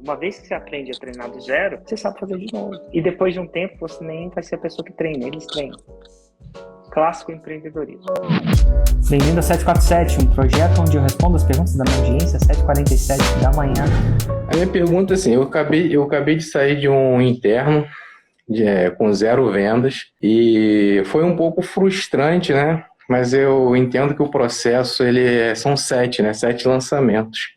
Uma vez que você aprende a treinar do zero, você sabe fazer de novo. E depois de um tempo, você nem vai ser a pessoa que treina, eles treinam. Clássico empreendedorismo. Bem-vindo a 747, um projeto onde eu respondo as perguntas da minha audiência às 7h47 da manhã. A minha pergunta é assim, eu acabei de sair de um interno com 0 vendas e foi um pouco frustrante, né? Mas eu entendo que o processo são 7, né? 7 lançamentos.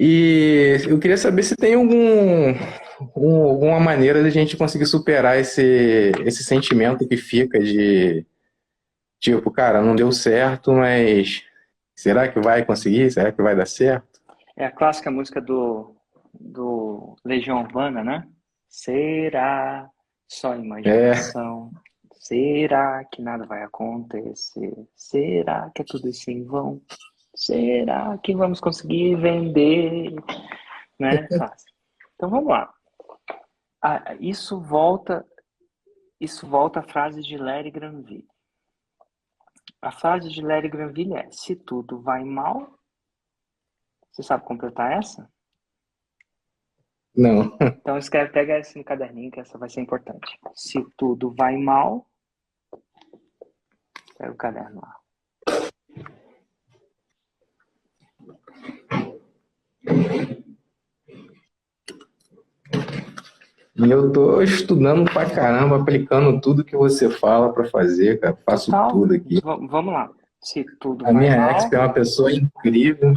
E eu queria saber se tem alguma maneira de a gente conseguir superar esse sentimento que fica de tipo, cara, não deu certo, mas será que vai conseguir? Será que vai dar certo? É a clássica música do Legião Urbana, né? Será só imaginação? Será que nada vai acontecer? Será que é tudo isso em vão? Será que vamos conseguir vender? Né? Fácil. Então vamos lá. Isso volta à frase de Larry Granville. A frase de Larry Granville é: se tudo vai mal. Você sabe completar essa? Não. Então pega essa no caderninho, que essa vai ser importante. Se tudo vai mal, pega o caderno lá. E eu tô estudando pra caramba, aplicando tudo que você fala pra fazer, cara. Faço tudo aqui. Vamos lá. Se tudo A vai minha mal... exp é uma pessoa incrível.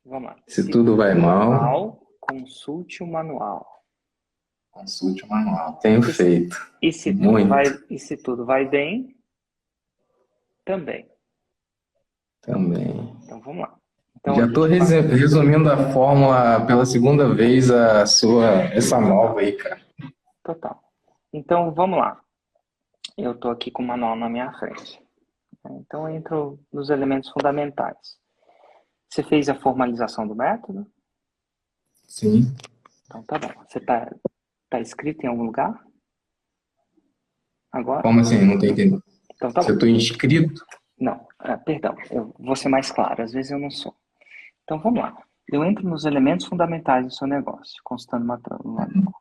Vamos lá. Se tudo vai mal, consulte o manual. Consulte o manual. Tenho feito. E se tudo vai bem, também. Também. Então vamos lá. Então, já estou resumindo a fórmula pela segunda vez, essa nova aí, cara. Total. Então vamos lá. Eu estou aqui com o manual na minha frente. Então eu entro nos elementos fundamentais. Você fez a formalização do método? Sim. Então tá bom. Você tá escrito em algum lugar? Agora? Como assim? Não estou entendendo. Então tá bom. Se eu estou inscrito? Não, perdão. Eu vou ser mais claro. Às vezes eu não sou. Então vamos lá. Eu entro nos elementos fundamentais do seu negócio, consultando uma manual.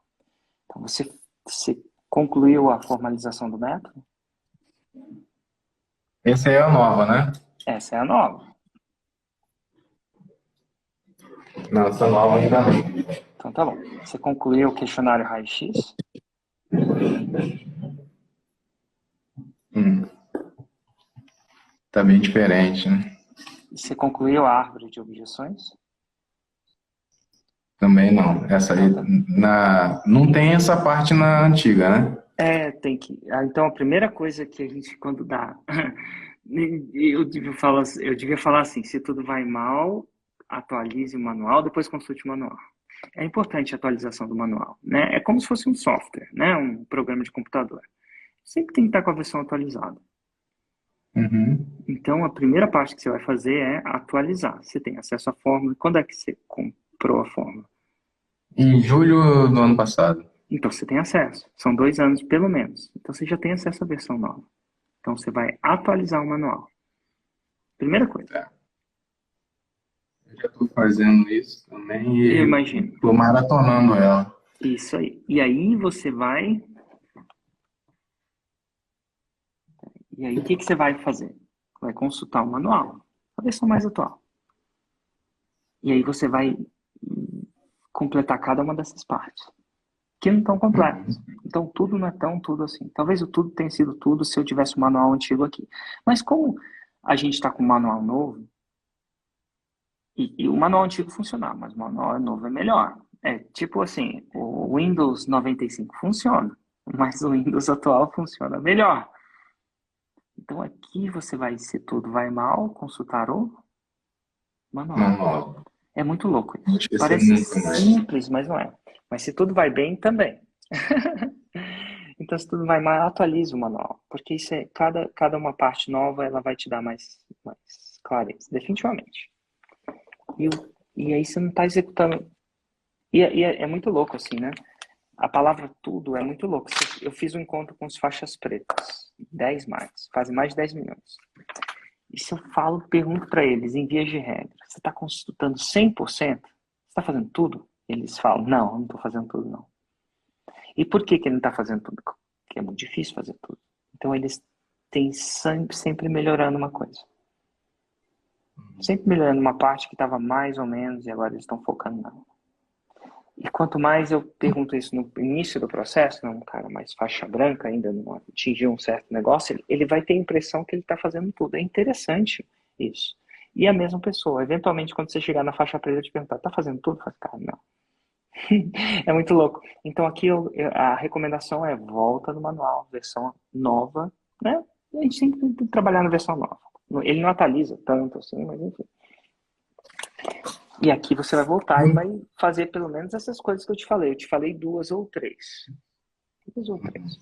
Então você concluiu a formalização do método? Essa é a nova, né? Essa é a nova. Não, essa nova ainda não. Então tá bom. Você concluiu o questionário raio-x? Tá bem diferente, né? Você concluiu a árvore de objeções? Também não. Essa aí, não tem essa parte na antiga, né? Tem que. Então a primeira coisa que a gente, quando dá. Eu devia falar assim: se tudo vai mal, atualize o manual, depois consulte o manual. É importante a atualização do manual, né? É como se fosse um software, né? Um programa de computador. Sempre tem que estar com a versão atualizada. Uhum. Então, a primeira parte que você vai fazer é atualizar. Você tem acesso à fórmula. Quando é que você comprou a fórmula? Em julho do ano passado. Então, você tem acesso. São 2 anos, pelo menos. Então, você já tem acesso à versão nova. Então, você vai atualizar o manual. Primeira coisa. Eu já estou fazendo isso também e eu imagino. Estou maratonando ela. Isso aí. E aí, você vai... E aí, o que você vai fazer? Vai consultar o manual. A versão mais atual. E aí, você vai completar cada uma dessas partes. Que não estão completas. Então, tudo não é tão tudo assim. Talvez o tudo tenha sido tudo se eu tivesse o manual antigo aqui. Mas como a gente está com o manual novo, e o manual antigo funcionava, mas o manual novo é melhor. É tipo assim, o Windows 95 funciona, mas o Windows atual funciona melhor. Então, aqui você vai, se tudo vai mal, consultar o manual. É muito louco isso. Parece simples, mas não é. Mas se tudo vai bem, também. Então, se tudo vai mal, atualize o manual. Porque isso cada uma parte nova, ela vai te dar mais clareza, definitivamente. E aí você não está executando. E é muito louco, assim, né? A palavra tudo é muito louco. Eu fiz um encontro com os faixas pretas, 10 mais, fazem mais de 10 minutos. E se eu pergunto para eles, em vias de regra, você está consultando 100%? está fazendo tudo? Eles falam, não, não estou fazendo tudo, não. E por que que ele não está fazendo tudo? Porque é muito difícil fazer tudo. Então, eles têm sempre melhorando uma coisa. Sempre melhorando uma parte que estava mais ou menos e agora eles estão focando na. E quanto mais eu pergunto isso no início do processo, um cara mais faixa branca ainda não atingiu um certo negócio, ele vai ter a impressão que ele está fazendo tudo. É interessante isso. E a mesma pessoa, eventualmente, quando você chegar na faixa preta e te perguntar, tá fazendo tudo? Fala, cara, não. É muito louco. Então aqui a recomendação é volta no manual, versão nova, né? A gente sempre tem que trabalhar na versão nova. Ele não atualiza tanto assim, mas enfim. E aqui você vai voltar e vai fazer pelo menos essas coisas que eu te falei. Eu te falei 2 ou 3. 2 ou 3.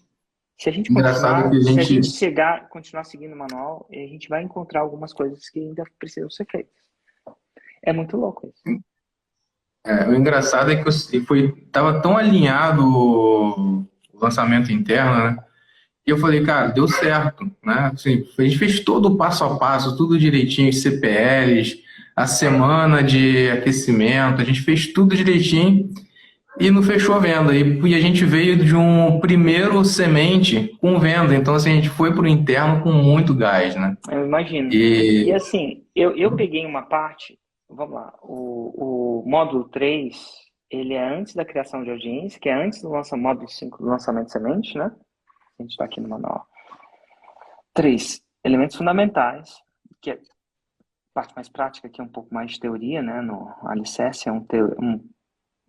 Se a gente Engraçado continuar, que a se a gente... gente continuar seguindo o manual, a gente vai encontrar algumas coisas que ainda precisam ser feitas. É muito louco isso. O engraçado é que tava tão alinhado o lançamento interno, né? E eu falei, cara, deu certo, né? Assim, a gente fez todo o passo a passo, tudo direitinho, os CPLs, a semana de aquecimento, a gente fez tudo direitinho e não fechou a venda. E a gente veio de um primeiro semente com venda, então assim, a gente foi para o interno com muito gás, né? Eu imagino. E E assim, eu peguei uma parte, vamos lá, o módulo 3, ele é antes da criação de audiência, que é antes do módulo 5 do lançamento de semente, né? A gente está aqui no manual. 3, elementos fundamentais, que é a parte mais prática, que é um pouco mais de teoria, né? No alicerce é um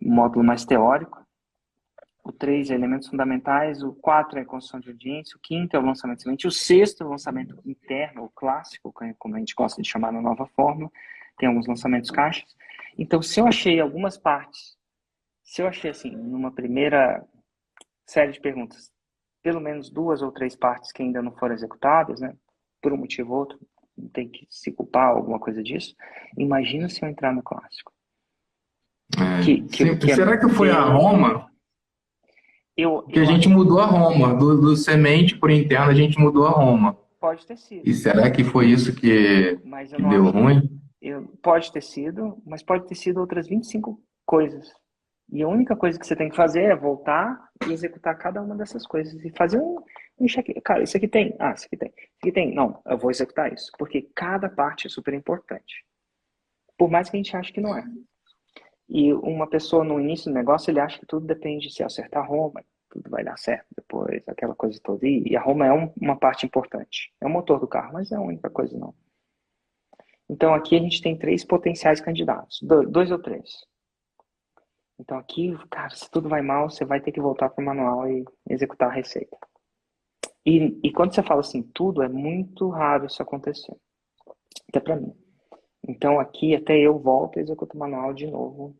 módulo mais teórico. O 3 é elementos fundamentais, o 4 é construção de audiência, o 5º é o lançamento de semente, o 6º é o lançamento interno, o clássico, como a gente gosta de chamar na nova fórmula, tem alguns lançamentos caixas. Então, se eu achei algumas partes, se eu achei assim, numa primeira série de perguntas, pelo menos 2 ou 3 partes que ainda não foram executadas, né, por um motivo ou outro, não tem que se culpar alguma coisa disso, imagina se eu entrar no clássico. será que foi a Roma? Porque a gente mudou a Roma, do semente por interno a gente mudou a Roma. Pode ter sido. E será que foi isso que deu ruim? Pode ter sido, mas pode ter sido outras 25 coisas. E a única coisa que você tem que fazer é voltar e executar cada uma dessas coisas. E fazer um check. Cara, isso aqui tem. Ah, isso aqui tem. Isso aqui tem. Não, eu vou executar isso. Porque cada parte é super importante. Por mais que a gente ache que não é. E uma pessoa no início do negócio, ele acha que tudo depende de se acertar a Roma, tudo vai dar certo depois, aquela coisa toda. E a Roma é uma parte importante. É o motor do carro, mas é a única coisa não. Então aqui a gente tem 3 potenciais candidatos, 2 ou 3. Então aqui, cara, se tudo vai mal, você vai ter que voltar para o manual e executar a receita. E quando você fala assim, tudo, é muito raro isso acontecer. Até para mim. Então aqui até eu volto e executo o manual de novo.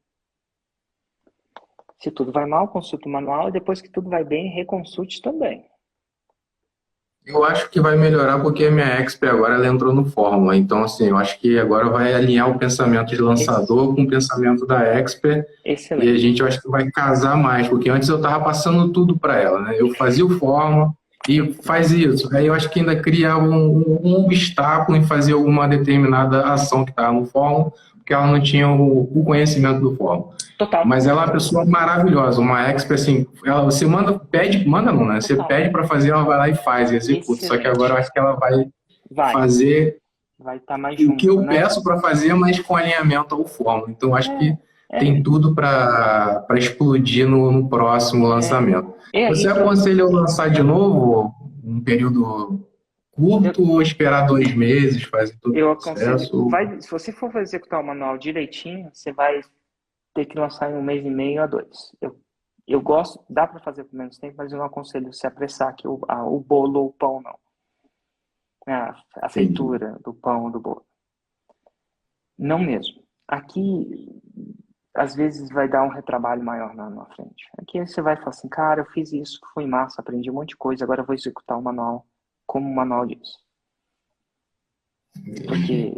Se tudo vai mal, consulte o manual e depois que tudo vai bem, reconsulte também. Eu acho que vai melhorar porque a minha Expert agora ela entrou no Fórmula. Então, assim, eu acho que agora vai alinhar o pensamento de lançador com o pensamento da Expert. Excelente. E a gente, eu acho que vai casar mais, porque antes eu estava passando tudo para ela, né? Eu fazia o Fórmula e faz isso. Aí eu acho que ainda criava um obstáculo em fazer alguma determinada ação que estava no Fórmula, porque ela não tinha o conhecimento do Fórmula. Total. Mas ela é uma pessoa maravilhosa, uma expert, assim, você manda não, né? Você pede para fazer, ela vai lá e faz, e executa. Excelente. Só que agora eu acho que ela vai fazer vai estar mais o junto, que eu né? peço para fazer, mas com alinhamento ao Fórmula. Então eu acho que tem tudo para explodir no próximo lançamento. Você aconselha eu lançar de novo um período curto ou esperar 2 meses, fazer todo o processo? Se você for executar o manual direitinho, você vai ter que lançar em 1 mês e meio a 2. Eu gosto, dá para fazer por menos tempo, mas eu não aconselho se apressar que o bolo ou o pão não. A feitura do pão ou do bolo. Não mesmo. Aqui, às vezes, vai dar um retrabalho maior na frente. Aqui você vai falar assim, cara, eu fiz isso, foi massa, aprendi um monte de coisa, agora eu vou executar o manual como o manual diz. Porque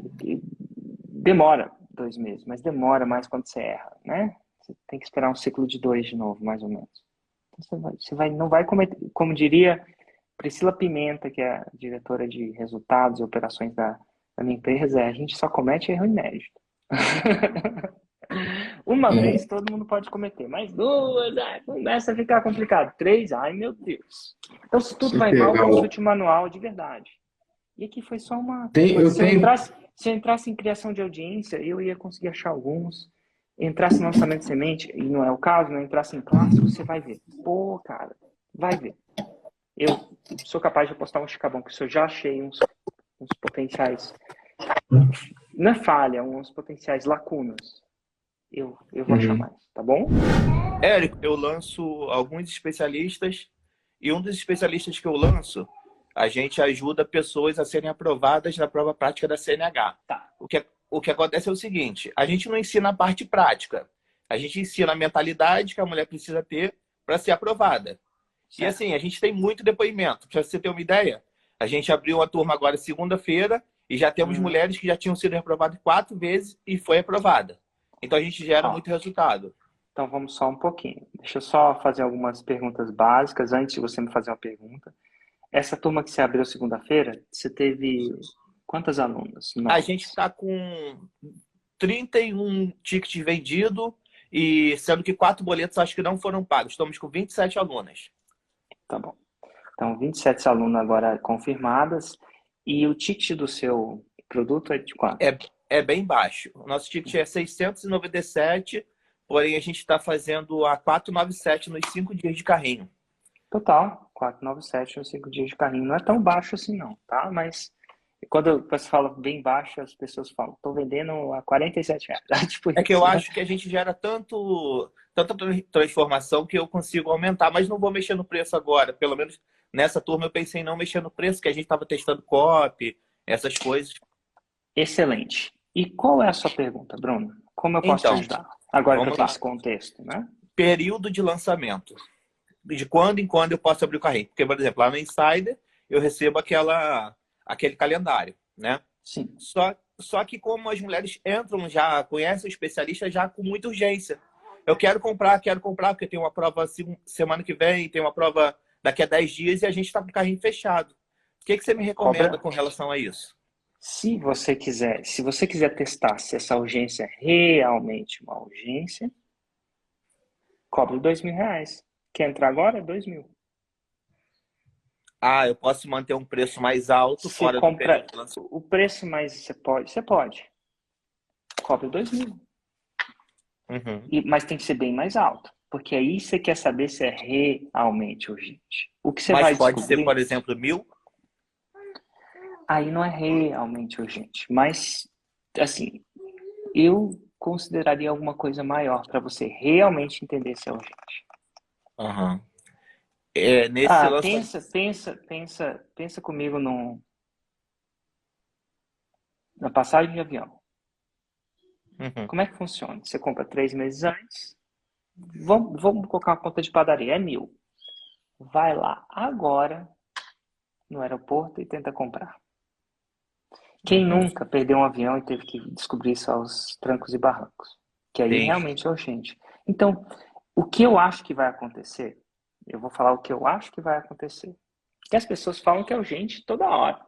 demora 2 meses, mas demora mais quando você erra, né? Você tem que esperar um ciclo de 2 de novo, mais ou menos. Então não vai cometer, como diria Priscila Pimenta, que é a diretora de resultados e operações da minha empresa, a gente só comete erro inédito. Uma vez todo mundo pode cometer, mas duas, começa a ficar complicado. Três, ai meu Deus. Então, se tudo vai mal, consulte o manual de verdade. E aqui foi só uma coisa. Se eu entrasse em criação de audiência, eu ia conseguir achar alguns. Entrasse em lançamento de semente, e não é o caso, né? Entrasse em clássico, você vai ver. Pô, cara, vai ver. Eu sou capaz de postar um chicabão, que eu já achei uns potenciais. Não é falha, uns potenciais lacunas. Eu vou achar mais, tá bom? Érico, eu lanço alguns especialistas e um dos especialistas que eu lanço, a gente ajuda pessoas a serem aprovadas na prova prática da CNH. Tá. O que acontece é o seguinte, a gente não ensina a parte prática, a gente ensina a mentalidade que a mulher precisa ter para ser aprovada. Certo. E assim, a gente tem muito depoimento. Para você ter uma ideia, a gente abriu uma turma agora segunda-feira e já temos mulheres que já tinham sido reprovadas 4 vezes e foi aprovada. Então a gente gera muito resultado. Então vamos só um pouquinho. Deixa eu só fazer algumas perguntas básicas antes de você me fazer uma pergunta. Essa turma que você abriu segunda-feira, você teve quantas alunas? A gente está com 31 tickets vendidos e sendo que 4 boletos acho que não foram pagos. Estamos com 27 alunas. Tá bom. Então 27 alunas agora confirmadas. E o ticket do seu produto é de quanto? É bem baixo. O nosso ticket é 697, porém a gente está fazendo a 497 nos 5 dias de carrinho. Total, 497 nos 5 dias de carrinho. Não é tão baixo assim não, tá? Mas quando você fala bem baixo, as pessoas falam, estou vendendo a R$47. Tipo é que eu acho que a gente gera tanta transformação que eu consigo aumentar, mas não vou mexer no preço agora. Pelo menos nessa turma eu pensei em não mexer no preço, que a gente estava testando copy, essas coisas. Excelente. E qual é a sua pergunta, Bruno? Como eu posso te ajudar? Agora que eu tenho esse contexto, né? Período de lançamento. De quando em quando eu posso abrir o carrinho. Porque, por exemplo, lá no Insider eu recebo aquele calendário, né? Sim. Só que como as mulheres entram já, conhecem o especialista já com muita urgência. Eu quero comprar, porque tem uma prova semana que vem, tem uma prova daqui a 10 dias e a gente está com o carrinho fechado. O que você me recomenda com relação a isso? Se você quiser testar se essa urgência é realmente uma urgência, cobre R$2.000. Quer entrar agora? R$2.000. Ah, eu posso manter um preço mais alto fora do período de lançamento. O preço mais você pode. Cobre R$2.000. Mas tem que ser bem mais alto. Porque aí você quer saber se é realmente urgente. O que você vai pode descobrir... ser, por exemplo, 1.000? Aí não é realmente urgente. Mas, assim, eu consideraria alguma coisa maior para você realmente entender se é urgente. Pensa comigo na passagem de avião. Como é que funciona? Você compra 3 meses antes. Vamos colocar uma conta de padaria. É 1.000. Vai lá agora no aeroporto e tenta comprar. Quem nunca perdeu um avião e teve que descobrir isso aos trancos e barrancos? Que aí realmente é urgente. Então, o que eu acho que vai acontecer, eu vou falar o que eu acho que vai acontecer. Porque as pessoas falam que é urgente toda hora.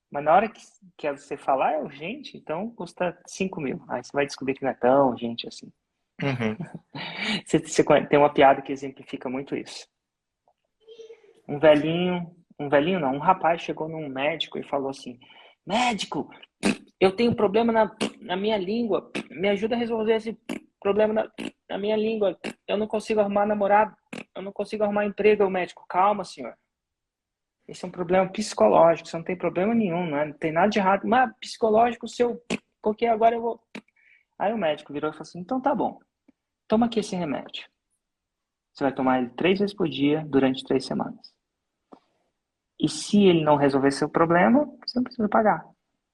Mas na hora que você falar é urgente, então custa 5.000. Aí você vai descobrir que não é tão urgente assim. Você tem uma piada que exemplifica muito isso. Um rapaz chegou num médico e falou assim: médico, eu tenho um problema na minha língua, me ajuda a resolver esse problema na minha língua, eu não consigo arrumar namorado, eu não consigo arrumar emprego. O médico: calma, senhor, esse é um problema psicológico, você não tem problema nenhum, não tem nada de errado, mas psicológico seu, porque agora eu vou... Aí o médico virou e falou assim: então tá bom, toma aqui esse remédio, você vai tomar ele 3 vezes por dia durante 3 semanas. E se ele não resolver seu problema, você não precisa pagar.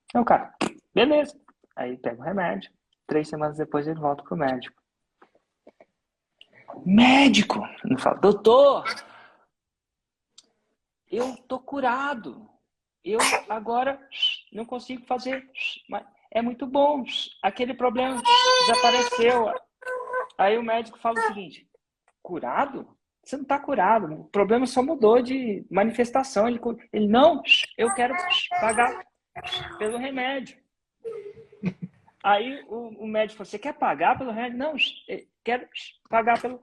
Então, cara, beleza. Aí ele pega o remédio. 3 semanas depois ele volta pro médico. Médico! Ele fala: doutor, eu tô curado. Eu agora não consigo fazer. Mas é muito bom. Aquele problema desapareceu. Aí o médico fala o seguinte: curado? Você não está curado, o problema só mudou de manifestação. Ele não, eu quero pagar pelo remédio. Aí o médico falou, você quer pagar pelo remédio? Não, quero pagar pelo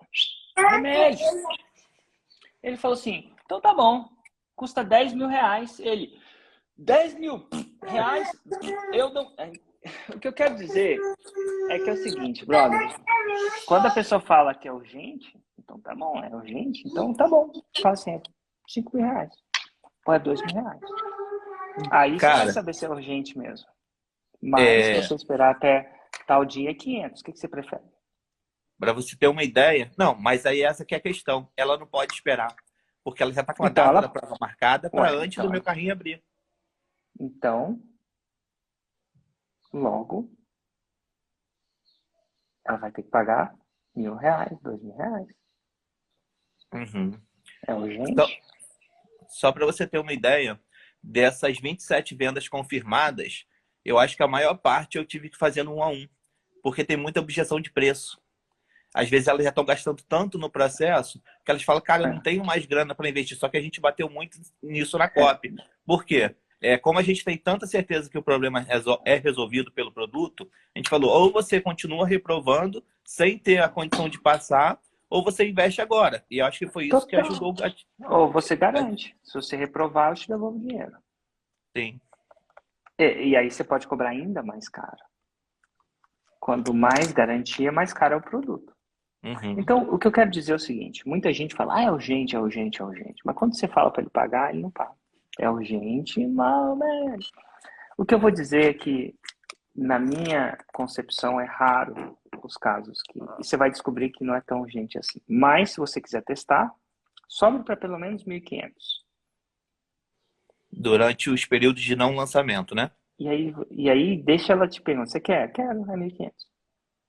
remédio. Ele falou assim, então tá bom, custa 10 mil reais. Ele, 10 mil reais? Eu não... O que eu quero dizer é que é o seguinte, brother, quando a pessoa fala que é urgente, então tá bom, é urgente, então tá bom, fala assim, é 5 mil reais, ou é 2 mil reais. Aí você vai Cara, saber se é urgente mesmo. Mas se você esperar até tal dia, é 500. O que você prefere? para você ter uma ideia, não, mas aí essa que é a questão. Ela não pode esperar, porque ela já está com a Então data da ela... prova marcada para Ué, antes do meu carrinho abrir. então, logo, ela vai ter que pagar 1.000 reais, 2 mil reais. Uhum. É urgente? Só para você ter uma ideia, dessas 27 vendas confirmadas, eu acho que a maior parte eu tive que fazer no 1 a 1, porque tem muita objeção de preço. Às vezes elas já estão gastando tanto no processo que elas falam, cara, eu não tenho mais grana para investir. Só que a gente bateu muito nisso na COP. Por quê? Como a gente tem tanta certeza que o problema é resolvido pelo produto, a gente falou, ou você continua reprovando sem ter a condição de passar, ou você investe agora. E eu acho que foi isso que ajudou. Ou você garante. Se você reprovar, eu te devolvo o dinheiro. Sim. E aí você pode cobrar ainda mais caro. Quanto mais garantia, mais caro é o produto. Uhum. Então, o que eu quero dizer é o seguinte, muita gente fala, é urgente, é urgente, é urgente. Mas quando você fala para ele pagar, ele não paga. É urgente, mas... O que eu vou dizer é que, na minha concepção, é raro os casos que... E você vai descobrir que não é tão urgente assim. Mas, se você quiser testar, sobe para pelo menos 1.500. Durante os períodos de não lançamento, né? E aí deixa ela te perguntar, você quer? Quero, é 1.500.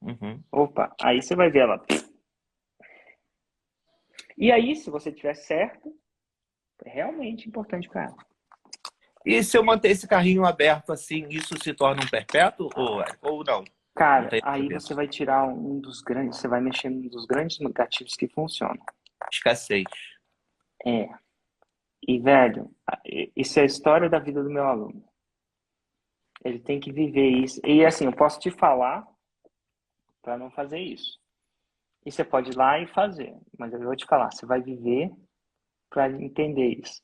Uhum. Opa, aí você vai ver ela... E aí, se você tiver certo, é realmente importante para ela. E se eu manter esse carrinho aberto assim, isso se torna um perpétuo ou não? Cara, Não tem aí problema. você vai tirar um dos grandes, você vai mexer num dos grandes negativos que funcionam. Escassez. É. E, velho, isso é a história da vida do meu aluno. Ele tem que viver isso. E, assim, eu posso te falar para não fazer isso. E você pode ir lá e fazer. Mas eu vou te falar, você vai viver para entender isso.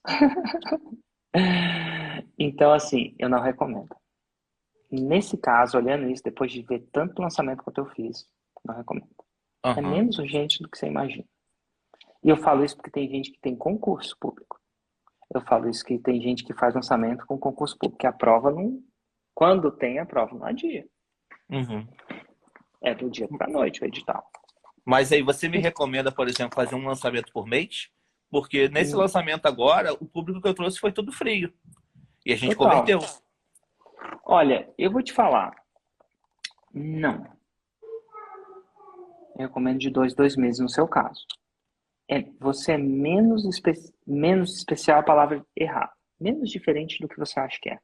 Então, assim, eu não recomendo. Nesse caso, olhando isso, depois de ver tanto lançamento quanto eu fiz, não recomendo. É Uhum. menos urgente do que você imagina. E eu falo isso porque tem gente que tem concurso público. Eu falo isso que tem gente que faz lançamento com concurso público, que a prova não... Quando tem a prova, não adia. Uhum. É do dia para a noite o edital. Mas aí você me recomenda, por exemplo, fazer um lançamento por mês? Porque nesse lançamento agora, o público que eu trouxe foi tudo frio. E a gente Total. converteu. Olha, eu vou te falar. Não. Eu recomendo de 2 meses no seu caso. Você é menos especial, a palavra errada. Menos diferente do que você acha que é.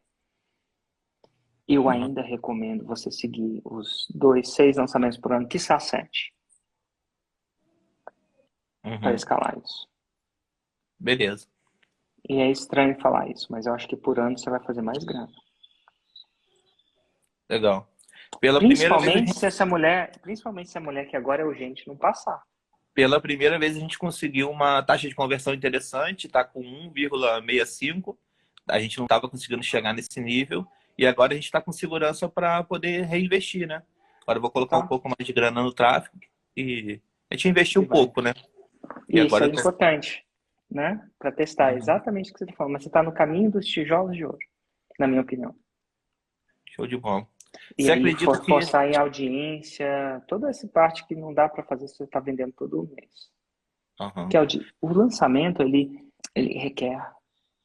Eu ainda recomendo você seguir os 6 lançamentos por ano, quiçá 7. Para escalar isso. Beleza. E é estranho falar isso, mas eu acho que por ano você vai fazer mais grana. Legal. Pela primeira Principalmente se essa mulher que agora é urgente não passar. Pela primeira vez a gente conseguiu uma taxa de conversão interessante, está com 1,65. A gente não estava conseguindo chegar nesse nível e agora a gente está com segurança para poder reinvestir, né? Agora eu vou colocar um pouco mais de grana no tráfego e a gente investiu um pouco, né? E isso agora é importante, né? Para testar exatamente o que você está falando. Mas você está no caminho dos tijolos de ouro, na minha opinião. Show de bola. E Você aí acredita que... forçar em audiência, toda essa parte que não dá para fazer se você está vendendo todo mês. Uhum. Que o lançamento, ele requer...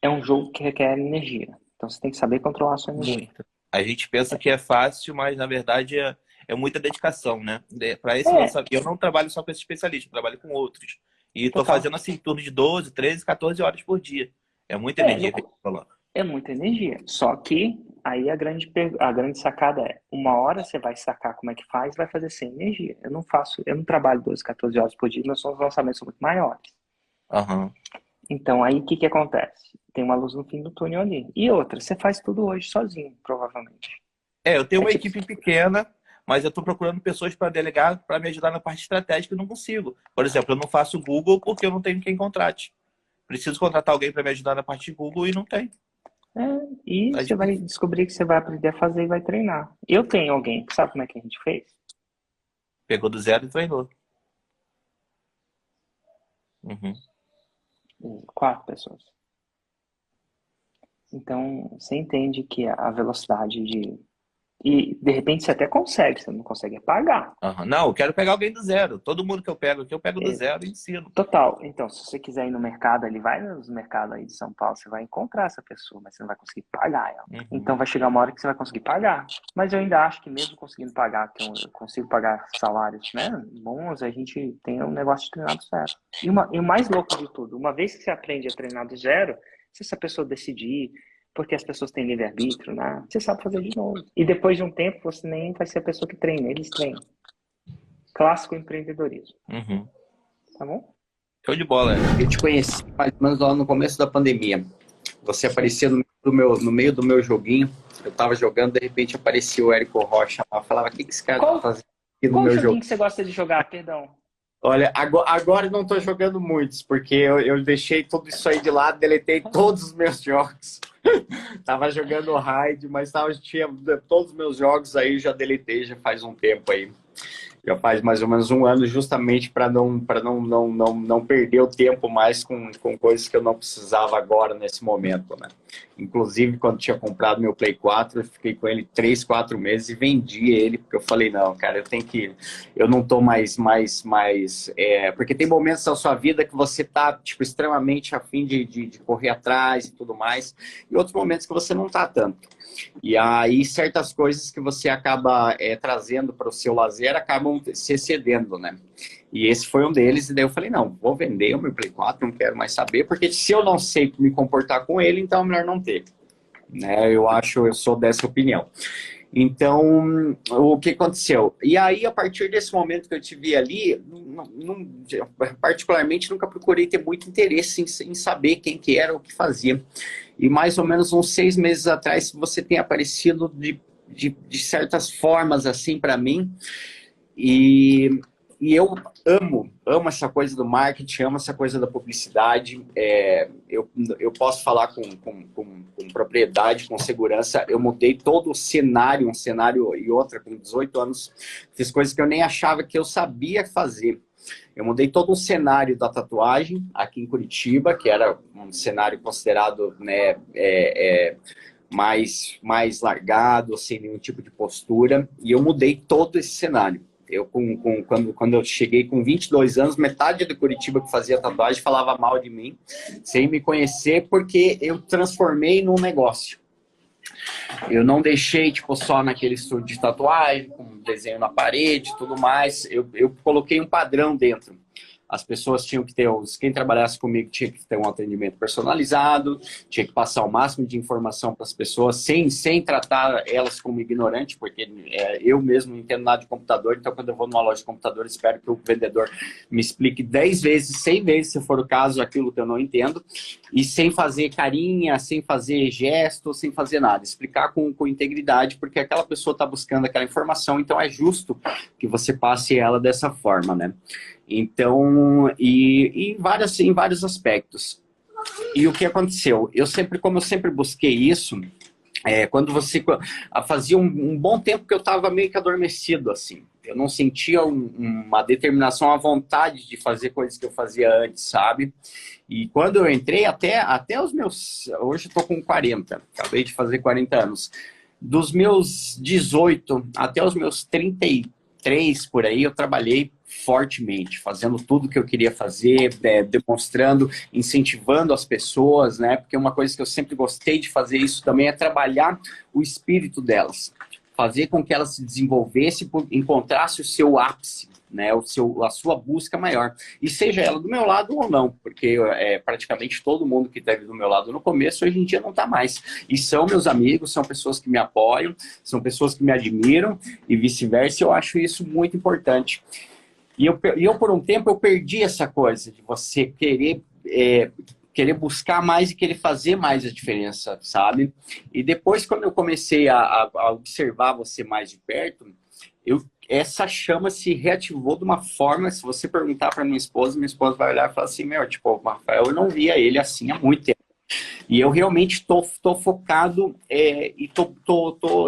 É um jogo que requer energia. Então você tem que saber controlar a sua energia. Muito. A gente pensa que é fácil, mas na verdade é muita dedicação, né? Para esse lançamento. Eu não trabalho só com esse especialista, eu trabalho com outros. E estou fazendo assim, em torno de 12, 13, 14 horas por dia. É muita energia que a gente coloca. É muita energia. Só que aí a grande sacada é, uma hora você vai sacar como é que faz, vai fazer sem energia. Eu não trabalho 12, 14 horas por dia, meus lançamentos são muito maiores. Uhum. Então aí o que acontece? Tem uma luz no fim do túnel ali. E outra, você faz tudo hoje sozinho, provavelmente. Eu tenho É uma tipo, equipe pequena, mas eu estou procurando pessoas para delegar, para me ajudar na parte estratégica e não consigo. Por exemplo, eu não faço Google porque eu não tenho quem contrate. Preciso contratar alguém para me ajudar na parte de Google e não tem. e Tá você vai difícil. descobrir que você vai aprender a fazer e vai treinar. Eu tenho alguém, sabe como é que a gente fez? Pegou do zero e treinou. Uhum. 4 pessoas. Então, você entende que a velocidade de... E, de repente, você até consegue, você não consegue pagar. Uhum. Não, eu quero pegar alguém do zero. Todo mundo que eu pego aqui, eu pego do zero e ensino. Total. Então, se você quiser ir no mercado, ele vai nos mercados aí de São Paulo, você vai encontrar essa pessoa, mas você não vai conseguir pagar ela. Uhum. Então, vai chegar uma hora que você vai conseguir pagar. Mas eu ainda acho que mesmo conseguindo pagar, que eu consigo pagar salários, né, bons, a gente tem um negócio de treinar do zero. E o mais louco de tudo, uma vez que você aprende a treinar do zero, se essa pessoa decidir, porque as pessoas têm livre-arbítrio, né, você sabe fazer de novo. E depois de um tempo, você nem vai ser a pessoa que treina, eles treinam. Clássico empreendedorismo. Uhum. Tá bom? Show de bola. Eu te conheci mais ou menos lá no começo da pandemia. Você aparecia no meio do meu joguinho. Eu tava jogando, de repente aparecia o Érico Rocha lá. Eu falava, o que esse cara tá fazendo aqui no Qual meu joguinho jogo? que você gosta de jogar, perdão? Olha, agora eu não tô jogando muitos, porque eu deixei tudo isso aí de lado, deletei todos os meus jogos. Tava jogando Raid, mas tinha todos os meus jogos aí, já deletei, já faz um tempo aí. Já faz mais ou menos um ano, justamente para não perder o tempo mais com coisas que eu não precisava agora, nesse momento, né? Inclusive, quando tinha comprado meu Play 4, eu fiquei com ele 3, 4 meses e vendi ele, porque eu falei, não, cara, eu não tô mais porque tem momentos da sua vida que você tá, tipo, extremamente afim de correr atrás e tudo mais, e outros momentos que você não tá tanto. E aí, certas coisas que você acaba trazendo para o seu lazer acabam se excedendo, né? E esse foi um deles, e daí eu falei, não, vou vender o meu Play 4, não quero mais saber, porque se eu não sei me comportar com ele, então é melhor não ter. Né? Eu sou dessa opinião. Então, o que aconteceu? E aí, a partir desse momento que eu te vi ali, particularmente, nunca procurei ter muito interesse em saber quem que era, o que fazia. E mais ou menos uns 6 meses atrás, você tem aparecido de certas formas, assim, para mim. E eu amo essa coisa do marketing, amo essa coisa da publicidade. Eu posso falar com propriedade, com segurança. Eu mudei todo o cenário, um cenário e outra, com 18 anos. Fiz coisas que eu nem achava que eu sabia fazer. Eu mudei todo o cenário da tatuagem aqui em Curitiba, que era um cenário considerado, né, mais largado, sem nenhum tipo de postura. E eu mudei todo esse cenário. Quando eu cheguei com 22 anos, metade do Curitiba que fazia tatuagem falava mal de mim, sem me conhecer, porque eu transformei num negócio. Eu não deixei, tipo, só naquele estúdio de tatuagem, com desenho na parede e tudo mais. Eu coloquei um padrão dentro. As pessoas tinham que ter, quem trabalhasse comigo tinha que ter um atendimento personalizado, tinha que passar o máximo de informação para as pessoas, sem tratar elas como ignorante, porque eu mesmo não entendo nada de computador, então quando eu vou numa loja de computador, espero que o vendedor me explique 10 vezes, 100 vezes, se for o caso, aquilo que eu não entendo, e sem fazer carinha, sem fazer gesto, sem fazer nada. Explicar com integridade, porque aquela pessoa está buscando aquela informação, então é justo que você passe ela dessa forma, né? Então, em vários aspectos. E o que aconteceu? Como eu sempre busquei isso, quando você fazia um bom tempo que eu estava meio que adormecido, assim. Eu não sentia uma determinação, uma vontade de fazer coisas que eu fazia antes, sabe? E quando eu entrei, até os meus... Hoje eu estou com 40, acabei de fazer 40 anos. Dos meus 18 até os meus 33, por aí, eu trabalhei fortemente, fazendo tudo que eu queria fazer, demonstrando, incentivando as pessoas, né? Porque uma coisa que eu sempre gostei de fazer isso também é trabalhar o espírito delas, fazer com que elas se desenvolvessem, encontrasse o seu ápice, né? A sua busca maior. E seja ela do meu lado ou não, porque praticamente todo mundo que esteve do meu lado no começo, hoje em dia não está mais. E são meus amigos, são pessoas que me apoiam, são pessoas que me admiram e vice-versa. Eu acho isso muito importante. E eu, por um tempo, eu perdi essa coisa de você querer querer buscar mais e querer fazer mais a diferença, sabe? E depois, quando eu comecei a observar você mais de perto, essa chama se reativou de uma forma, se você perguntar para minha esposa vai olhar e falar assim, meu, tipo, Rafael, eu não via ele assim há muito tempo. E eu realmente tô focado e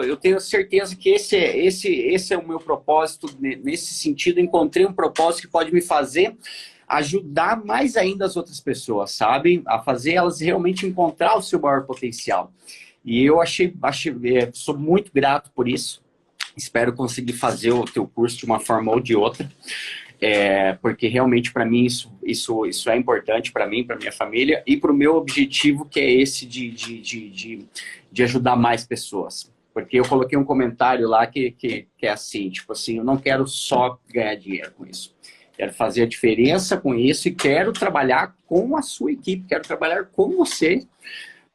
eu tenho certeza que esse é o meu propósito. Nesse sentido, encontrei um propósito que pode me fazer ajudar mais ainda as outras pessoas, sabe? A fazer elas realmente encontrar o seu maior potencial. E eu sou muito grato por isso. Espero conseguir fazer o teu curso de uma forma ou de outra. Porque realmente para mim isso é importante para mim, para minha família e para o meu objetivo, que é esse de ajudar mais pessoas. Porque eu coloquei um comentário lá que é assim, tipo assim, eu não quero só ganhar dinheiro com isso. Quero fazer a diferença com isso e quero trabalhar com a sua equipe, quero trabalhar com você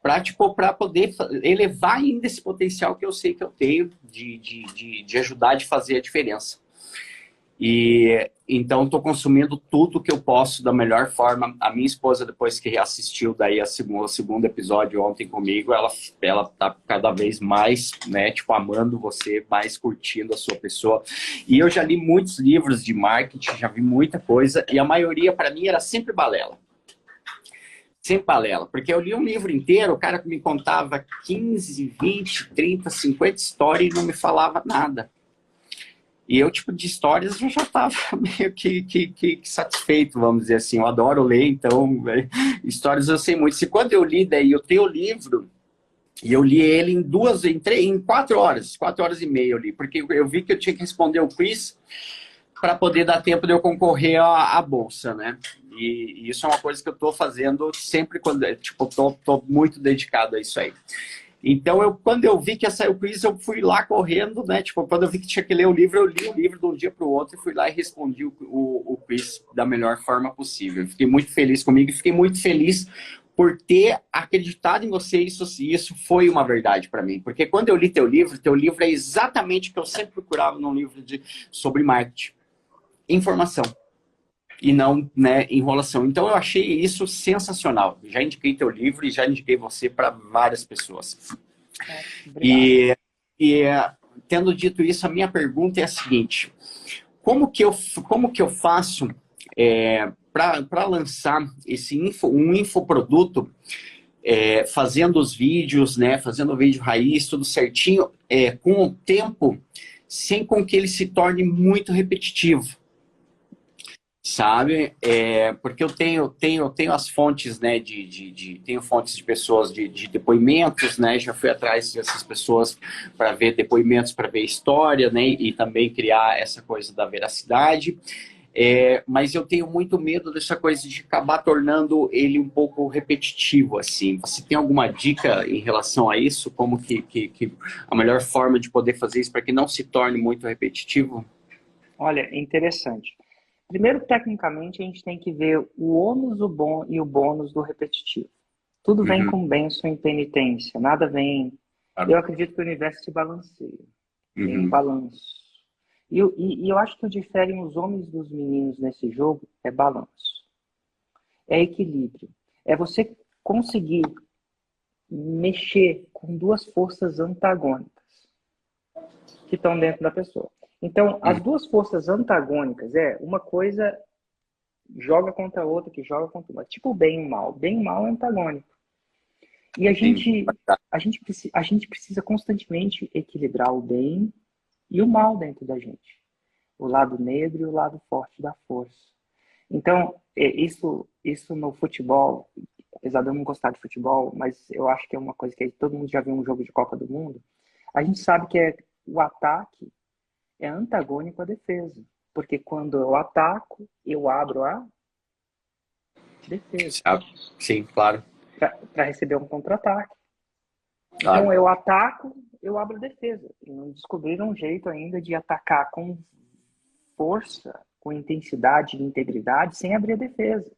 para poder elevar ainda esse potencial que eu sei que eu tenho de ajudar, de fazer a diferença. E então estou consumindo tudo que eu posso da melhor forma. A minha esposa, depois que assistiu daí o segundo episódio ontem comigo, ela tá cada vez mais, né, tipo, amando você, mais curtindo a sua pessoa. E eu já li muitos livros de marketing, já vi muita coisa, e a maioria para mim era sempre balela. Sempre balela, porque eu li um livro inteiro, o cara me contava 15, 20, 30, 50 histórias e não me falava nada. E eu, tipo, de histórias, eu já estava meio que satisfeito, vamos dizer assim. Eu adoro ler, então, histórias eu sei muito. Se quando eu li, daí eu tenho o livro, e eu li ele em 4 horas, 4 horas e meia eu li, porque eu vi que eu tinha que responder o quiz para poder dar tempo de eu concorrer à bolsa, né? E isso é uma coisa que eu estou fazendo sempre quando, tipo, tô muito dedicado a isso aí. Então, quando eu vi que ia sair o quiz, eu fui lá correndo, né? Tipo, quando eu vi que tinha que ler o livro, eu li o livro de um dia para o outro e fui lá e respondi o quiz da melhor forma possível. Fiquei muito feliz comigo e fiquei muito feliz por ter acreditado em você. Isso foi uma verdade para mim. Porque quando eu li teu livro é exatamente o que eu sempre procurava num livro sobre marketing. Informação. E não, né, enrolação. Então eu achei isso sensacional. Já indiquei teu livro e já indiquei você para várias pessoas. E tendo dito isso, a minha pergunta é a seguinte: como que eu faço para lançar um infoproduto, fazendo os vídeos, né, fazendo o vídeo raiz, tudo certinho, com o tempo, sem com que ele se torne muito repetitivo? Sabe? Porque eu tenho as fontes, né, tenho fontes de pessoas de depoimentos, né? Já fui atrás dessas pessoas para ver depoimentos, para ver história, né? E também criar essa coisa da veracidade. Mas eu tenho muito medo dessa coisa de acabar tornando ele um pouco repetitivo, assim. Você tem alguma dica em relação a isso? Como que a melhor forma de poder fazer isso para que não se torne muito repetitivo? Olha, é interessante. Primeiro, tecnicamente, a gente tem que ver o ônus e o bônus do repetitivo. Tudo vem com bênção e penitência, nada vem... Eu acredito que o universo se balanceia, tem um balanço. E eu acho que o que difere os homens dos meninos nesse jogo é balanço. É equilíbrio. É você conseguir mexer com duas forças antagônicas que estão dentro da pessoa. Então, as duas forças antagônicas uma coisa joga contra a outra, que joga contra uma. Tipo o bem e o mal. Bem e o mal é antagônico. E a gente precisa constantemente equilibrar o bem e o mal dentro da gente. O lado negro e o lado forte da força. Então, isso no futebol, apesar de eu não gostar de futebol, mas eu acho que é uma coisa que todo mundo já viu um jogo de Copa do Mundo, a gente sabe que o ataque é antagônico à defesa. Porque quando eu ataco, eu abro a defesa. Sim, claro. Para receber um contra-ataque. Claro. Então eu ataco, eu abro a defesa. E não descobriram um jeito ainda de atacar com força, com intensidade e integridade, sem abrir a defesa.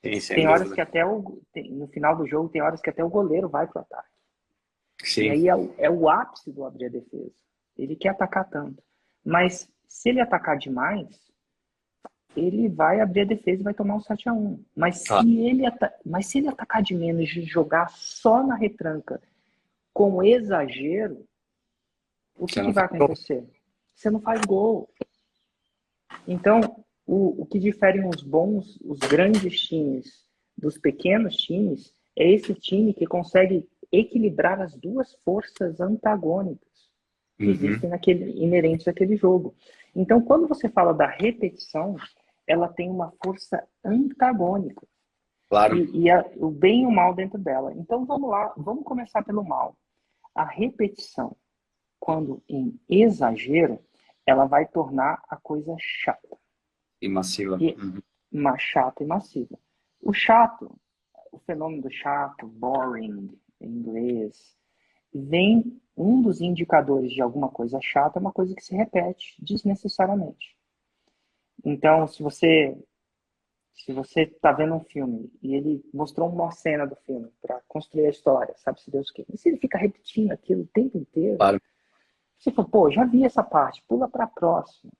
Sim, tem horas que até no final do jogo, tem horas que até o goleiro vai pro ataque. Sim. E aí é o ápice do abrir a defesa. Ele quer atacar tanto. Mas se ele atacar demais, ele vai abrir a defesa e vai tomar um 7-1. Claro. Mas se ele atacar de menos e jogar só na retranca com exagero, o Você que não vai faz gol. acontecer? Você não faz gol. Então, o que diferem os grandes times dos pequenos times é esse time que consegue equilibrar as duas forças antagônicas que existem inerentes àquele jogo. Então, quando você fala da repetição, ela tem uma força antagônica. Claro. E o bem e o mal dentro dela. Então, vamos lá, vamos começar pelo mal. A repetição, quando em exagero, ela vai tornar a coisa chata. E massiva. Mais chata e massiva. O chato, o fenômeno do chato, boring, em inglês, vem um dos indicadores de alguma coisa chata, é uma coisa que se repete desnecessariamente. Então, se você está vendo um filme e ele mostrou uma cena do filme para construir a história, sabe-se Deus o quê? E se ele fica repetindo aquilo o tempo inteiro, Claro. você fala, pô, já vi essa parte, pula para a próxima.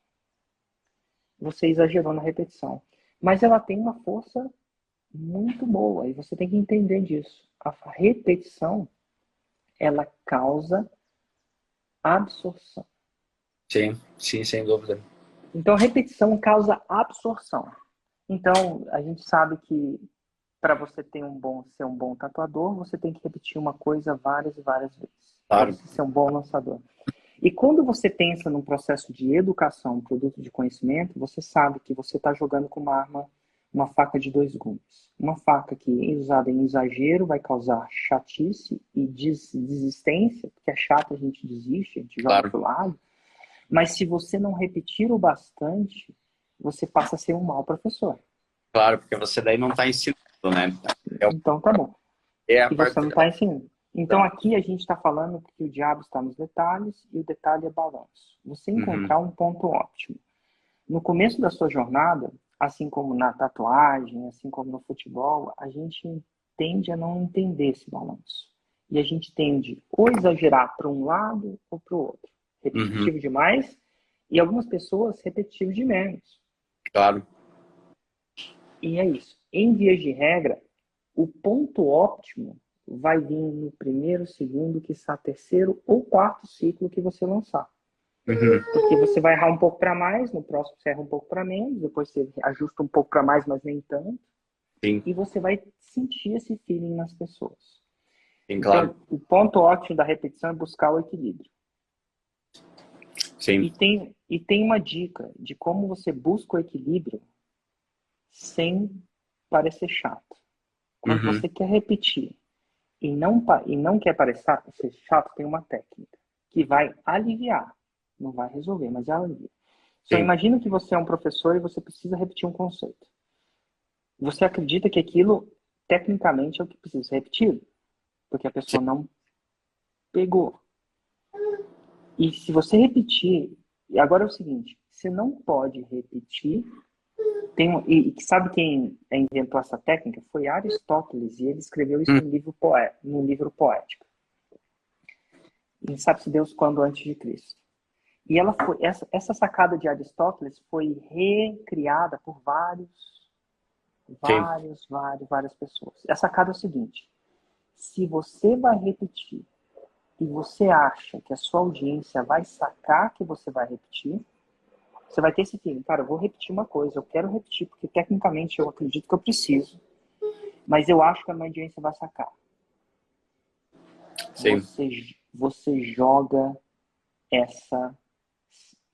Você exagerou na repetição. Mas ela tem uma força muito boa e você tem que entender disso. A repetição, ela causa absorção. Sim, sem dúvida. Então, a repetição causa absorção. Então, a gente sabe que para você ser um bom tatuador, você tem que repetir uma coisa várias e várias vezes. Claro. Para você ser um bom lançador. E quando você pensa num processo de educação, produto de conhecimento, você sabe que você está jogando com uma faca de dois gumes. Uma faca que, usada em exagero, vai causar chatice e desistência, porque é chato, a gente desiste, a gente joga pro lado. Mas se você não repetir o bastante, você passa a ser um mau professor. Claro, porque você daí não está ensinando, né? Então tá bom. É a E parte você não está ensinando. Então aqui a gente está falando que o diabo está nos detalhes e o detalhe é balanço. Você encontrar um ponto óptimo. No começo da sua jornada, assim como na tatuagem, assim como no futebol, a gente tende a não entender esse balanço. E a gente tende ou exagerar para um lado ou para o outro. Repetitivo demais e algumas pessoas repetitivo de menos. Claro. E é isso. Em vias de regra, o ponto óptimo vai vir no primeiro, segundo, quiçá terceiro ou quarto ciclo que você lançar. Porque você vai errar um pouco para mais, no próximo você erra um pouco para menos, depois você ajusta um pouco para mais, mas nem tanto. Sim. E você vai sentir esse feeling nas pessoas. Sim, claro. Então, o ponto ótimo da repetição é buscar o equilíbrio. Sim. E tem uma dica de como você busca o equilíbrio sem parecer chato. Quando você quer repetir e não quer parecer chato, tem uma técnica que vai aliviar. Não vai resolver, mas alivia. Só imagina que você é um professor e você precisa repetir um conceito. Você acredita que aquilo, tecnicamente, é o que precisa ser repetido? Porque a pessoa não pegou. E se você repetir... E agora é o seguinte, você não pode repetir... E sabe quem inventou essa técnica? Foi Aristóteles, e ele escreveu isso num livro poético. E sabe-se Deus quando antes de Cristo. E essa sacada de Aristóteles foi recriada por várias pessoas. A sacada é o seguinte: se você vai repetir e você acha que a sua audiência vai sacar que você vai repetir, você vai ter esse feeling, cara, eu vou repetir uma coisa, eu quero repetir, porque tecnicamente eu acredito que eu preciso, mas eu acho que a minha audiência vai sacar. Sim. Você joga essa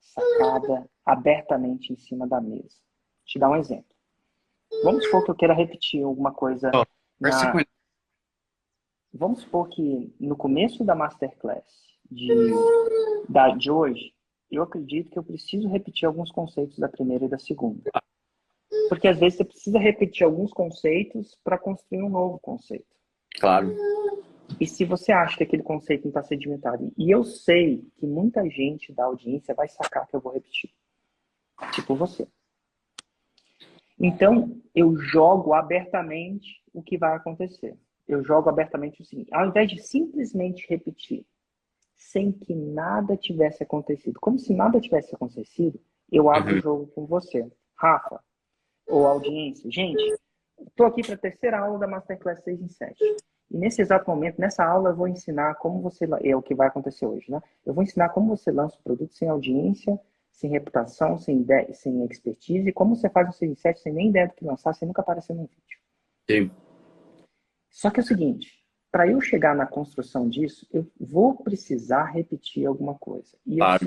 sacada abertamente em cima da mesa. Vou te dar um exemplo. Vamos supor que eu queira repetir alguma coisa. Vamos supor que no começo da Masterclass de hoje, eu acredito que eu preciso repetir alguns conceitos da primeira e da segunda. Porque às vezes você precisa repetir alguns conceitos para construir um novo conceito. Claro. E se você acha que aquele conceito não está sedimentado, e eu sei que muita gente da audiência vai sacar que eu vou repetir. Tipo você. Então, eu jogo abertamente o que vai acontecer. Eu jogo abertamente o seguinte: ao invés de simplesmente repetir, sem que nada tivesse acontecido, como se nada tivesse acontecido, eu abro o jogo com você. Rafa, ou audiência. Gente, estou aqui para a terceira aula da Masterclass 6 em 7. E nesse exato momento, nessa aula, eu vou ensinar como você... É o que vai acontecer hoje, né? Eu vou ensinar como você lança o produto sem audiência, sem reputação, sem ideia, sem expertise, e como você faz um 6 em 7 sem nem ideia do que lançar, sem nunca aparecer num vídeo. Sim. Só que é o seguinte, para eu chegar na construção disso, eu vou precisar repetir alguma coisa. E Claro.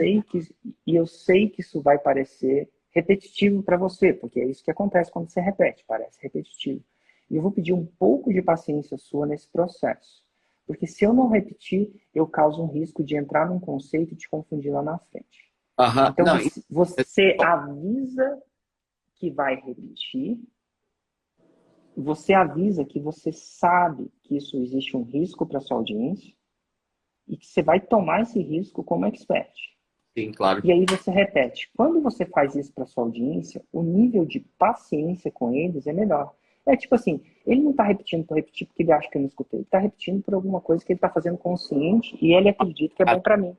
eu sei que isso vai parecer repetitivo para você, porque é isso que acontece quando você repete, parece repetitivo. E eu vou pedir um pouco de paciência sua nesse processo. Porque se eu não repetir, eu causo um risco de entrar num conceito e te confundir lá na frente. Então, Não, você avisa que vai repetir, você avisa que você sabe que isso existe um risco para sua audiência e que você vai tomar esse risco como expert. sim, claro. E aí você repete. Quando você faz isso para sua audiência, o nível de paciência com eles é melhor. É tipo assim, ele não está repetindo por repetir porque ele acha que eu não escutei. Ele está repetindo por alguma coisa que ele está fazendo consciente e ele acredita que é bom para mim.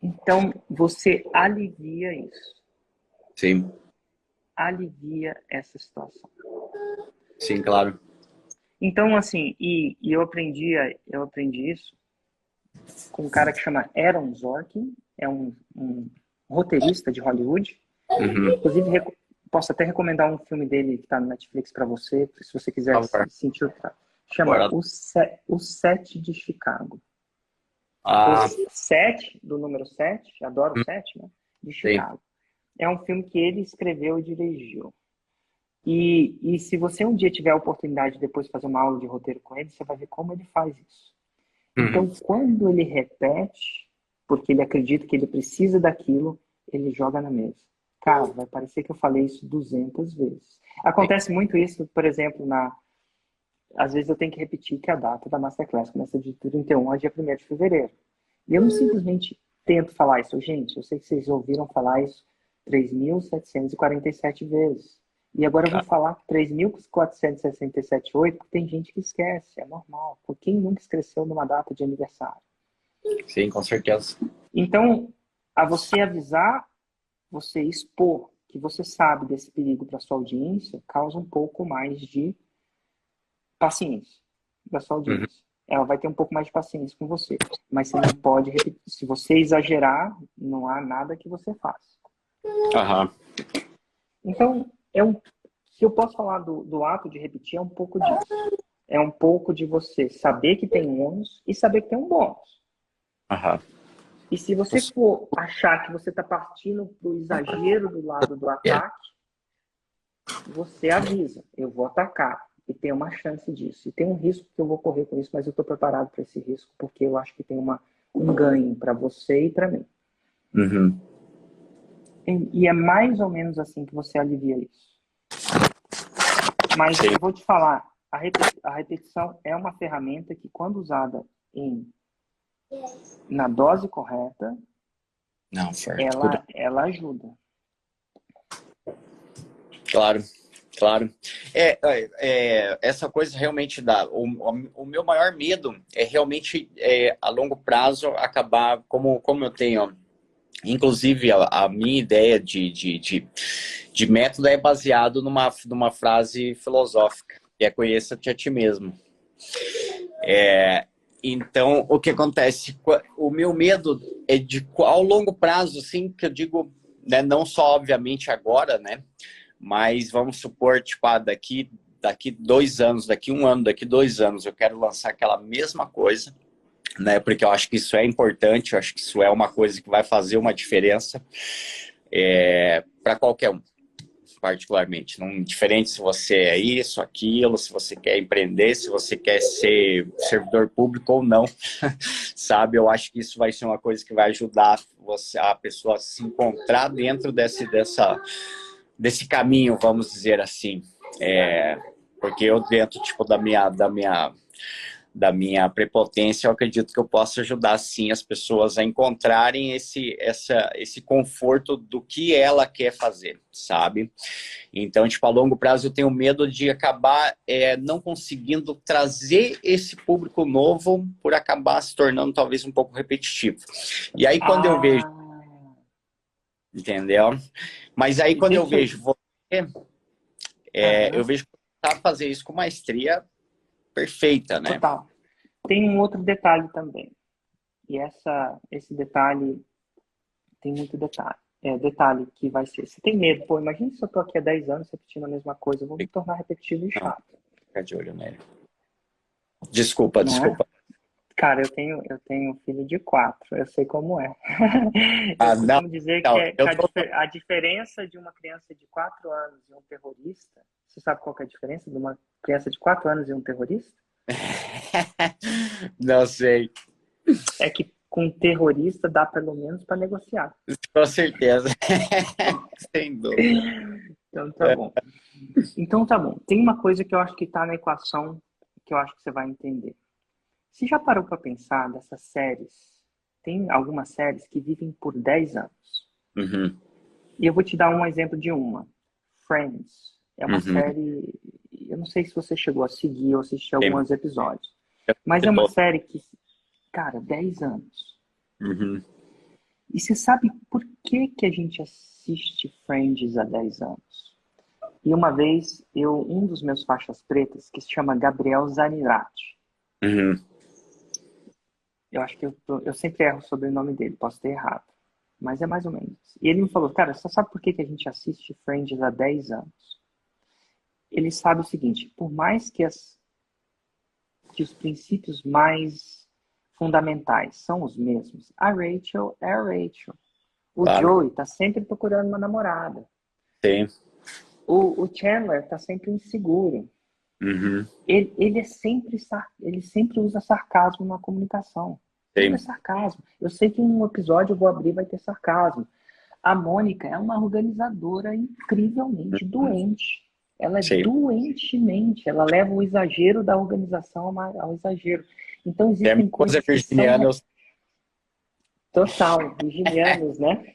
Então, você alivia isso. Sim, Alivia essa situação. sim, claro. Então, assim, e eu aprendi isso com um cara que chama Aaron Sorkin, é um roteirista de Hollywood. Uhum. Inclusive, posso até recomendar um filme dele que está no Netflix para você, se você quiser sentir o trato. Chama O Sete de Chicago. Ah, O 7, do número 7, adoro o 7, né? De Chicago. É um filme que ele escreveu e dirigiu. E se você um dia tiver a oportunidade de depois fazer uma aula de roteiro com ele, você vai ver como ele faz isso. Então, quando ele repete, porque ele acredita que ele precisa daquilo, ele joga na mesa. Cara, vai parecer que eu falei isso 200 vezes. Acontece muito isso, por exemplo, às vezes eu tenho que repetir que a data da Masterclass começa de 31 a dia 1º de fevereiro. E eu não simplesmente tento falar isso. Gente, eu sei que vocês ouviram falar isso 3.747 vezes. E agora eu vou falar 3.467,8, porque tem gente que esquece, é normal. Porque quem nunca esqueceu numa data de aniversário? sim, com certeza. Então, a você avisar, você expor que você sabe desse perigo para sua audiência, causa um pouco mais de paciência da sua audiência. Ela vai ter um pouco mais de paciência com você. Mas você não pode repetir. Se você exagerar, não há nada que você faça. Então, se eu posso falar do ato de repetir, é um pouco disso. É um pouco de você saber que tem um ônus e saber que tem um bônus. E se você for achar que você está partindo para o exagero do lado do ataque, você avisa, eu vou atacar. E tem uma chance disso. E tem um risco que eu vou correr com isso, mas eu estou preparado para esse risco, porque eu acho que tem um ganho para você e para mim. E é mais ou menos assim que você alivia isso. Mas eu vou te falar, a repetição é uma ferramenta que, quando usada na dose correta, ela ajuda. Claro. Essa coisa realmente dá. O meu maior medo é realmente, a longo prazo, acabar como eu tenho. Inclusive, a minha ideia de método é baseado numa frase filosófica, que é conheça-te a ti mesmo. Então, o que acontece? O meu medo é ao longo prazo, assim, que eu digo, né, não só, obviamente, agora, né? Mas vamos supor, tipo, daqui 2 anos, daqui 1 ano, daqui 2 anos, eu quero lançar aquela mesma coisa, né? Porque eu acho que isso é importante, eu acho que isso é uma coisa que vai fazer uma diferença para qualquer um, particularmente. Não diferente se você é isso, aquilo, se você quer empreender, se você quer ser servidor público ou não, sabe? Eu acho que isso vai ser uma coisa que vai ajudar a pessoa a se encontrar dentro desse caminho, vamos dizer assim. Porque eu, dentro, tipo, da minha prepotência, eu acredito que eu posso ajudar, sim, as pessoas a encontrarem esse conforto do que ela quer fazer, sabe? Então, tipo, a longo prazo eu tenho medo de acabar não conseguindo trazer esse público novo por acabar se tornando talvez um pouco repetitivo. E aí, quando eu vejo... Entendeu? Mas aí, quando eu vejo eu vejo que você sabe fazer isso com maestria perfeita, né? Total. Tem um outro detalhe também. E esse detalhe, tem muito detalhe. Detalhe que vai ser, você tem medo, pô, imagina se eu tô aqui há 10 anos repetindo a mesma coisa, eu vou me tornar repetitivo e chato. Fica de olho nele. Desculpa. Cara, eu tenho um filho de 4, eu sei como é. Ah, Eu não, costumo dizer não, que a diferença de uma criança de 4 anos e um terrorista, você sabe qual que é a diferença de uma criança de 4 anos e um terrorista? não sei, É que com terrorista dá pelo menos para negociar. com certeza. Sem dúvida. Então tá bom. Então tá bom. Tem uma coisa que eu acho que tá na equação que eu acho que você vai entender. Você já parou para pensar dessas séries? Tem algumas séries que vivem por 10 anos. Uhum. E eu vou te dar um exemplo de uma. Friends. É uma série... Eu não sei se você chegou a seguir ou assistir alguns episódios. Mas é uma série que... Cara, 10 anos. Uhum. E você sabe por que a gente assiste Friends há 10 anos? E uma vez, um dos meus faixas pretas, que se chama Gabriel Zanirati. Uhum. Eu acho que eu sempre erro sobre o nome dele, posso ter errado. Mas é mais ou menos. E ele me falou, cara, você sabe por que a gente assiste Friends há 10 anos? Ele sabe o seguinte, por mais que os princípios mais fundamentais são os mesmos, a Rachel é a Rachel. O Claro. Joey tá sempre procurando uma namorada. Sim. O Chandler tá sempre inseguro. Uhum. Ele sempre usa sarcasmo na comunicação. Sempre é sarcasmo. Eu sei que em um episódio eu vou abrir e vai ter sarcasmo. A Mônica é uma organizadora incrivelmente doente. Ela é doentemente. Ela leva o exagero da organização ao exagero. Então existem coisas que são... Total, virginianos, né?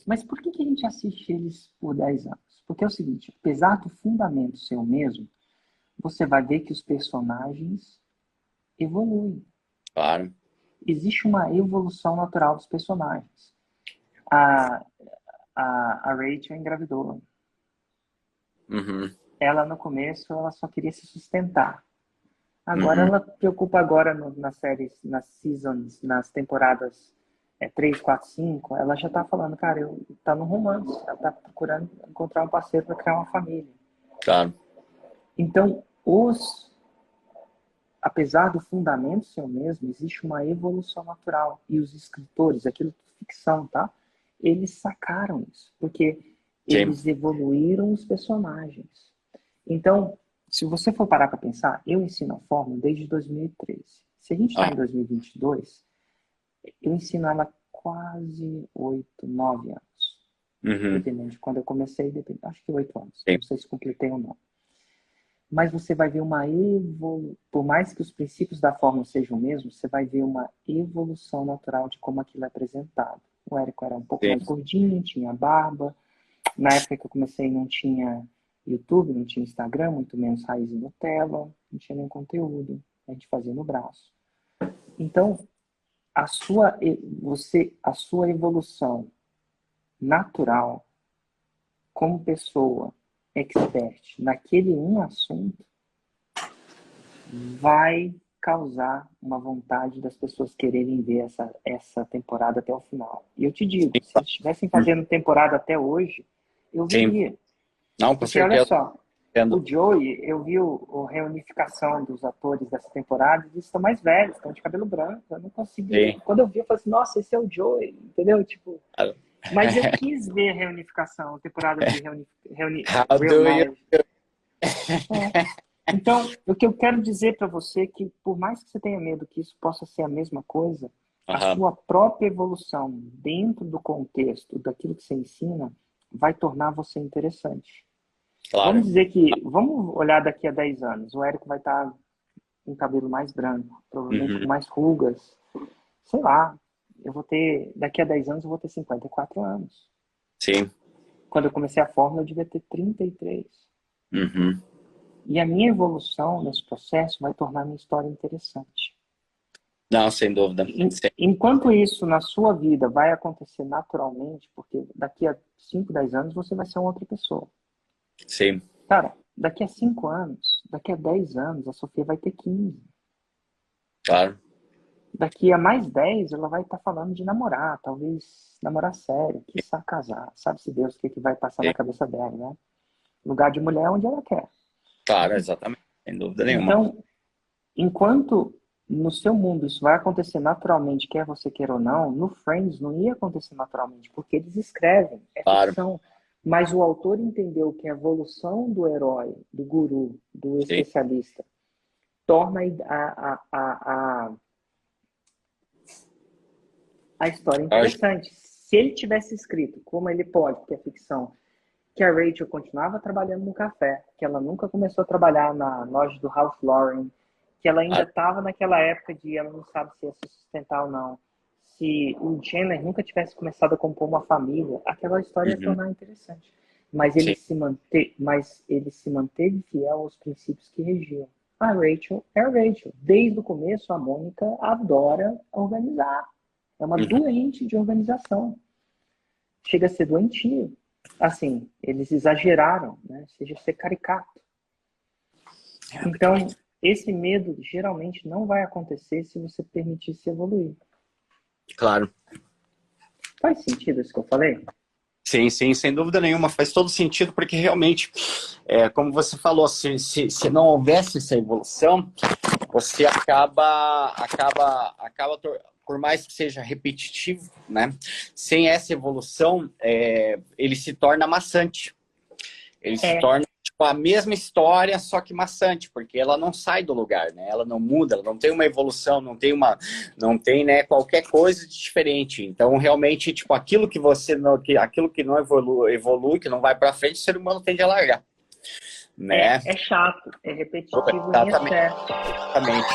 Mas por que a gente assiste eles por 10 anos? Porque é o seguinte, apesar do fundamento ser o mesmo, você vai ver que os personagens evoluem. Claro. Existe uma evolução natural dos personagens. A Rachel engravidou. Uhum. Ela, no começo, ela só queria se sustentar. Agora, ela preocupa agora nas séries, nas seasons, nas temporadas 3, 4, 5, ela já tá falando, cara, tá no romance. Ela tá procurando encontrar um parceiro para criar uma família. Claro. Então, apesar do fundamento ser o mesmo, existe uma evolução natural. E os escritores, aquilo é ficção, tá? Eles sacaram isso, porque eles evoluíram os personagens. Então, se você for parar para pensar, eu ensino a fórmula desde 2013. Se a gente está em 2022, eu ensino ela há quase 8, 9 anos. Dependendo de quando eu comecei, acho que 8 anos. Não sei se completei ou não. Mas você vai ver uma evolução, por mais que os princípios da fórmula sejam os mesmos, você vai ver uma evolução natural de como aquilo é apresentado. O Érico era um pouco mais gordinho, tinha barba. Na época que eu comecei não tinha YouTube, não tinha Instagram, muito menos Raiz e Nutella, não tinha nenhum conteúdo. A gente fazia no braço. Então, a sua evolução natural como pessoa expert naquele um assunto vai causar uma vontade das pessoas quererem ver essa temporada até o final. E eu te digo, se eles estivessem fazendo temporada até hoje, eu veria. Não, com porque certeza. olha só, o Joey, eu vi a reunificação dos atores dessa temporada, eles estão mais velhos, estão de cabelo branco, eu não consegui. Quando eu vi, eu falei assim, nossa, esse é o Joey, entendeu? Tipo, mas eu quis ver a reunificação, a temporada de reunificação. Então, o que eu quero dizer para você é que, por mais que você tenha medo que isso possa ser a mesma coisa, a sua própria evolução dentro do contexto daquilo que você ensina vai tornar você interessante. Claro. Vamos olhar daqui a 10 anos. O Érico vai estar com cabelo mais branco, provavelmente com mais rugas. Sei lá, daqui a 10 anos eu vou ter 54 anos. Sim. Quando eu comecei a fórmula, eu devia ter 33. E a minha evolução nesse processo vai tornar a minha história interessante. Não, sem dúvida. Enquanto isso na sua vida vai acontecer naturalmente, porque daqui a 5, 10 anos você vai ser uma outra pessoa. Sim. Cara, daqui a 5 anos, daqui a 10 anos, a Sofia vai ter 15. Claro. Daqui a mais 10, ela vai estar falando de namorar, talvez namorar sério, quiçá casar. Sabe-se Deus o que vai passar na cabeça dela, né? Lugar de mulher é onde ela quer. Claro, exatamente. Sem dúvida nenhuma. Então, enquanto no seu mundo isso vai acontecer naturalmente, quer você queira ou não, no Friends não ia acontecer naturalmente, porque eles escrevem, é Claro. ficção. Mas o autor entendeu que a evolução do herói, do guru, do especialista, torna a história interessante. Se ele tivesse escrito, como ele pode, porque é ficção, que a Rachel continuava trabalhando no café, que ela nunca começou a trabalhar na loja do Ralph Lauren, que ela ainda estava naquela época de ela não sabe se ia se sustentar ou não, se o Chandler nunca tivesse começado a compor uma família, aquela história ia tornar interessante. Mas ele se manteve fiel aos princípios que regiam. A Rachel é a Rachel. Desde o começo, a Mônica adora organizar. É uma doente de organização. Chega a ser doentio. Assim, eles exageraram, né? Seja ser caricato. Então, esse medo geralmente não vai acontecer se você permitir se evoluir. Claro. Faz sentido isso que eu falei? Sim, sem dúvida nenhuma, faz todo sentido, porque realmente, como você falou, se não houvesse essa evolução, você acaba por mais que seja repetitivo, né? Sem essa evolução, ele se torna maçante. Ele se torna tipo, a mesma história, só que maçante, porque ela não sai do lugar, né? Ela não muda, ela não tem uma evolução, não tem né, qualquer coisa de diferente. Então, realmente, tipo, aquilo que não evolui, que não vai para frente, o ser humano tende a largar. Né? É chato, é repetitivo em excesso. Exatamente.